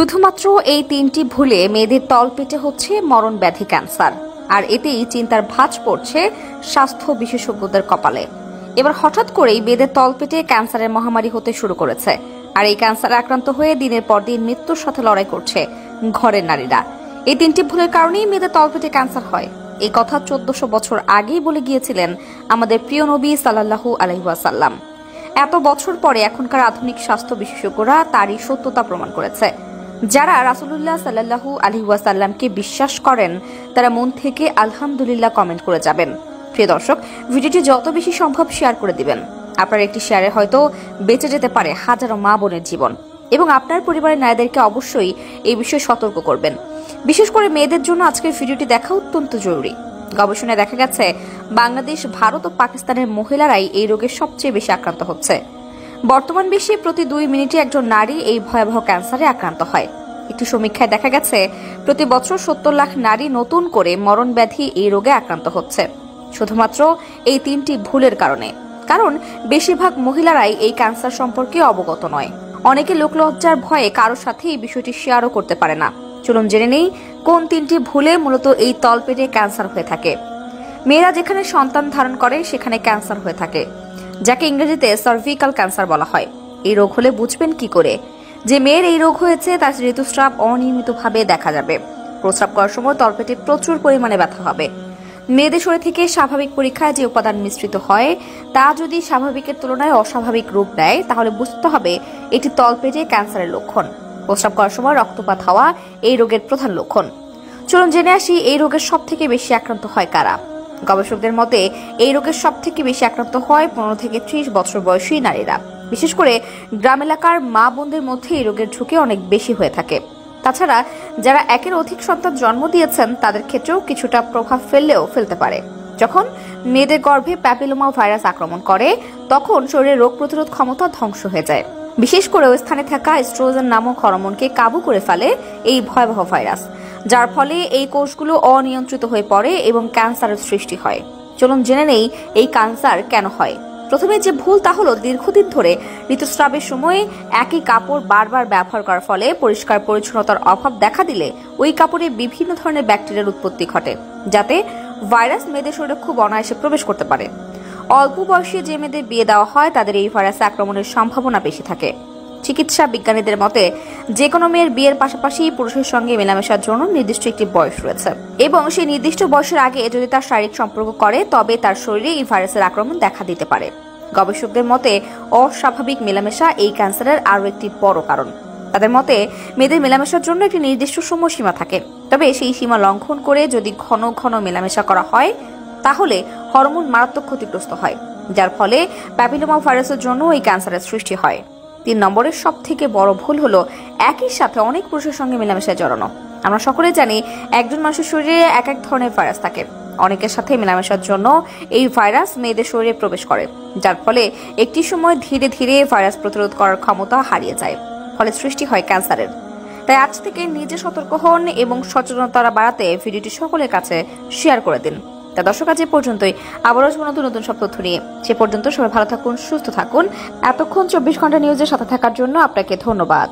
শুধুমাত্র এই তিনটি ভুলে মেয়েদের তলপেটে হচ্ছে মরণ ব্যাধি ক্যান্সার, আর এতেই চিন্তার ভাঁজ পড়ছে স্বাস্থ্য বিশেষজ্ঞদের কপালে। এবার হঠাৎ করেই মেয়েদের তলপেটে ক্যান্সারের মহামারী হতে শুরু করেছে, আর এই ক্যান্সারে আক্রান্ত হয়ে দিনের পর দিন মৃত্যুর সাথে লড়াই করছে ঘরের নারীরা। এই তিনটি ভুলের কারণেই মেয়েদের তলপেটে ক্যান্সার হয়। এই কথা 1400 বছর আগেই বলে গিয়েছিলেন আমাদের প্রিয় নবী সাল্লাল্লাহু আলাইহি ওয়াসাল্লাম। এত বছর পরে এখনকার আধুনিক স্বাস্থ্য বিশেষজ্ঞরা তারই সত্যতা প্রমাণ করেছে। যারা রাসূলুল্লাহ সাল্লাল্লাহু আলাইহি ওয়াসাল্লামকে বিশ্বাস করেন তারা মন থেকে আলহামদুলিল্লাহ কমেন্ট করে যাবেন। প্রিয় দর্শক, ভিডিওটি যত বেশি সম্ভব শেয়ার করে দিবেন। আপনার একটি শেয়ারে হয়তো বেঁচে যেতে পারে হাজারো মা বোনের জীবন, এবং আপনার পরিবারের নারীদেরকে অবশ্যই এই বিষয়ে সতর্ক করবেন। বিশেষ করে মেয়েদের জন্য আজকের ভিডিওটি দেখা অত্যন্ত জরুরি। গবেষণায় দেখা গেছে বাংলাদেশ, ভারত ও পাকিস্তানের মহিলারাই এই রোগের সবচেয়ে বেশি আক্রান্ত হচ্ছে। বর্তমান বিশ্বে প্রতি 2 মিনিটে একজন নারী এই ভয়াবহ ক্যান্সারে আক্রান্ত হয়। একটি সমীক্ষায় দেখা গেছে প্রতি বছর 70 লাখ নারী নতুন করে মরণ ব্যাধি এই রোগে আক্রান্ত হচ্ছে, শুধুমাত্র এই তিনটি ভুলের কারণে। কারণ বেশিরভাগ মহিলারাই এই ক্যান্সার সম্পর্কে অবগত নয়। অনেকে লোকলজ্জার ভয়ে কারোর সাথে এই বিষয়টি শেয়ারও করতে পারে না। চলুন জেনে নেই কোন তিনটি ভুলে মূলত এই তলপেটে ক্যান্সার হয়ে থাকে। মেয়েরা যেখানে সন্তান ধারণ করে সেখানে ক্যান্সার হয়ে থাকে, যাকে ইংরেজিতে সার্ভিক্যাল ক্যান্সার বলা হয়। এই রোগ হলে বুঝবেন কি করে যে মেয়ের এই রোগ হয়েছে? তার ঋতুস্রাব অনিয়মিতভাবে দেখা যাবে। প্রস্রাব করার সময় তলপেটে প্রচুর পরিমাণে ব্যথা হবে। মেয়েদের শরীর থেকে স্বাভাবিক পরীক্ষায় যে উপাদান মিশ্রিত হয় তা যদি স্বাভাবিকের তুলনায় অস্বাভাবিক রূপ নেয় তাহলে বুঝতে হবে এটি তলপেটে ক্যান্সারের লক্ষণ। প্রস্রাব করার সময় রক্তপাত হওয়া এই রোগের প্রধান লক্ষণ। চলুন জেনে আসি এই রোগের সবথেকে বেশি আক্রান্ত হয় কারা। গবেষকদের মতে এই রোগের সবথেকে বেশি আক্রান্ত হয় 15 থেকে 30 বছর বয়সী নারীরা। বিশেষ করে গ্রাম এলাকার মা বোনদের মধ্যে এই রোগের ঝুঁকি অনেক বেশি হয়ে থাকে। তাছাড়া যারা একের অধিক সন্তান জন্ম দিয়েছেন তাদের ক্ষেত্রেও কিছুটা প্রভাব ফেলতে পারে। যখন মেয়েদের গর্ভে প্যাপিলোমা ভাইরাস আক্রমণ করে তখন শরীরের রোগ প্রতিরোধ ক্ষমতা ধ্বংস হয়ে যায়। বিশেষ করে ওই স্থানে থাকা এস্ট্রোজেন নামক হরমোনকে কাবু করে ফেলে এই ভয়াবহ ভাইরাস, যার ফলে এই কোষগুলো অনিয়ন্ত্রিত হয়ে পড়ে এবং ক্যান্সারের সৃষ্টি হয়। চলুন জেনে নেই এই ক্যান্সার কেন হয়। প্রথমে যে ভুল তা হলো দীর্ঘদিন ধরে ঋতুস্রাবের সময় একই কাপড় বারবার ব্যবহার করার ফলে পরিষ্কার পরিচ্ছন্নতার অভাব দেখা দিলে ওই কাপড়ে বিভিন্ন ধরনের ব্যাকটেরিয়ার উৎপত্তি ঘটে, যাতে ভাইরাস মেয়েদের শরীরে খুব অনায়াসে প্রবেশ করতে পারে। অল্প বয়সে যে মেয়েদের বিয়ে দেওয়া হয় তাদের এই ভাইরাসে আক্রমণের সম্ভাবনা বেশি থাকে। চিকিৎসা বিজ্ঞানীদের মতে যে কোনো মেয়ের বিয়ের পাশাপাশি পুরুষের সঙ্গে মেলামেশার জন্য নির্দিষ্ট একটি বয়স রয়েছে, এবং সেই নির্দিষ্ট বয়সের আগে যদি তার শারীরিক সম্পর্ক করে তবে তার শরীরে এই ভাইরাসের আক্রমণ দেখা দিতে পারে। গবেষকদের মতে অস্বাভাবিক মেলামেশা এই ক্যান্সারের আরও একটি বড় কারণ। তাদের মতে মেয়েদের মেলামেশার জন্য একটি নির্দিষ্ট সময়সীমা থাকে, তবে সেই সীমা লঙ্ঘন করে যদি ঘন ঘন মেলামেশা করা হয় তাহলে হরমোন মারাত্মক ক্ষতিগ্রস্ত হয়, যার ফলে প্যাপিলোমা ভাইরাসের জন্য এই ক্যান্সারের সৃষ্টি হয়। 3 নম্বরের সব থেকে বড় ভুল হলো একই সাথে অনেক পুরুষের সঙ্গে মেলামেশায় জড়ানো। আমরা সকলে জানি একজন মানুষের শরীরে এক এক ধরনের ভাইরাস থাকে। অনেকের সাথে মেলামেশার জন্য এই ভাইরাস মেয়েদের শরীরে প্রবেশ করে, যার ফলে একটি সময় ধীরে ধীরে ভাইরাস প্রতিরোধ করার ক্ষমতা হারিয়ে যায়, ফলে সৃষ্টি হয় ক্যান্সারের। তাই আজ থেকে নিজে সতর্ক হন এবং সচেতনতা বাড়াতে ভিডিওটি সকলের কাছে শেয়ার করে দিন। তা দর্শক, আজ এ পর্যন্তই। আবারও আসবো নতুন নতুন সব তথ্য নিয়ে। সে পর্যন্ত সবাই ভালো থাকুন, সুস্থ থাকুন। এতক্ষণ 24 ঘন্টা নিউজের সাথে থাকার জন্য আপনাকে ধন্যবাদ।